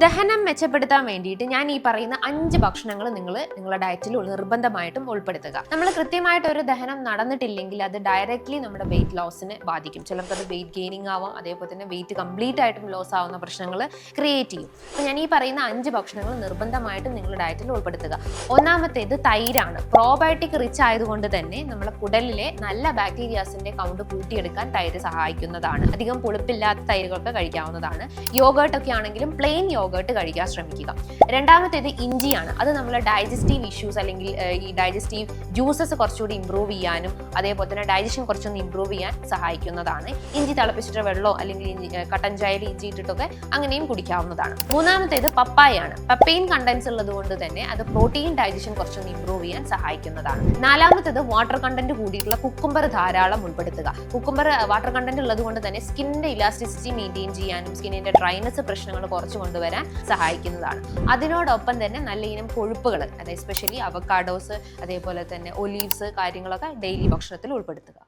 ദഹനം മെച്ചപ്പെടുത്താൻ വേണ്ടിയിട്ട് ഞാൻ ഈ പറയുന്ന 5 ഭക്ഷണങ്ങൾ നിങ്ങളുടെ ഡയറ്റിൽ നിർബന്ധമായിട്ടും ഉൾപ്പെടുത്തുക. നമ്മൾ കൃത്യമായിട്ട് ഒരു ദഹനം നടന്നിട്ടില്ലെങ്കിൽ അത് ഡയറക്റ്റ്ലി നമ്മുടെ വെയിറ്റ് ലോസിനെ ബാധിക്കും. ചിലർക്ക് അത് വെയിറ്റ് ഗെയിനിങ് ആവാം, അതേപോലെ തന്നെ വെയിറ്റ് കംപ്ലീറ്റ് ആയിട്ടും ലോസ് ആവുന്ന പ്രശ്നങ്ങൾ ക്രിയേറ്റ് ചെയ്യും. അപ്പോൾ ഞാൻ ഈ പറയുന്ന 5 ഭക്ഷണങ്ങൾ നിർബന്ധമായിട്ടും നിങ്ങളുടെ ഡയറ്റിൽ ഉൾപ്പെടുത്തുക. ഒന്നാമത്തേത് തൈരാണ്. പ്രോബയോട്ടിക് റിച്ച് ആയതുകൊണ്ട് തന്നെ നമ്മുടെ കുടലിലെ നല്ല ബാക്ടീരിയാസിന്റെ കൗണ്ട് കൂട്ടിയെടുക്കാൻ തൈര് സഹായിക്കുന്നതാണ്. അധികം പുളിപ്പില്ലാത്ത തൈരുകളൊക്കെ കഴിക്കാവുന്നതാണ്. യോഗേർട്ട് ഒക്കെ ആണെങ്കിലും പ്ലെയിൻ യോഗേർട്ട് കഴിക്കാൻ ശ്രമിക്കുക. രണ്ടാമത്തേത് ഇഞ്ചിയാണ്. അത് നമ്മളെ ഡൈജസ്റ്റീവ് ഇഷ്യൂസ് അല്ലെങ്കിൽ ഈ ഡൈജസ്റ്റീവ് ജ്യൂസസ് കുറച്ചുകൂടി ഇംപ്രൂവ് ചെയ്യാനും അതേപോലെ തന്നെ ഡൈജഷൻ കുറച്ചൊന്ന് ഇംപ്രൂവ് ചെയ്യാൻ സഹായിക്കുന്നതാണ്. ഇഞ്ചി തിളപ്പിച്ചിട്ട് വെള്ളമോ അല്ലെങ്കിൽ കട്ടൻ ചായയിൽ ഇഞ്ചി ഇട്ടിട്ടൊക്കെ അങ്ങനെയും കുടിക്കാവുന്നതാണ്. മൂന്നാമത്തേത് പപ്പായയാണ്. പപ്പൈൻ കണ്ടൻസ് ഉള്ളത് കൊണ്ട് തന്നെ അത് പ്രോട്ടീൻ ഡൈജഷൻ കുറച്ചൊന്ന് ഇംപ്രൂവ് ചെയ്യാൻ സഹായിക്കുന്നതാണ്. നാലാമത്തേത് വാട്ടർ കണ്ടന്റ് കൂടിയിട്ടുള്ള കുക്കുംബർ ധാരാളം ഉൾപ്പെടുത്തുക. കുക്കുംബർ വാട്ടർ കണ്ടന്റ് ഉള്ളത് കൊണ്ട് തന്നെ സ്കിന്നിന്റെ ഇലാസ്റ്റിസിറ്റി മെയിൻറ്റെയിൻ ചെയ്യാനും സ്കിന്നിന്റെ ഡ്രൈനസ് പ്രശ്നങ്ങൾ കുറച്ച് കൊണ്ടുവരാൻ സഹായിക്കുന്നതാണ്. അതിനോടൊപ്പം തന്നെ നല്ല ഇനം കൊഴുപ്പുകൾ, അതായത് എസ്പെഷ്യലി അവക്കാഡോസ് അതേപോലെ തന്നെ ഒലീവ്സ് കാര്യങ്ങളൊക്കെ ഡെയിലി ഭക്ഷണത്തിൽ ഉൾപ്പെടുത്തുക.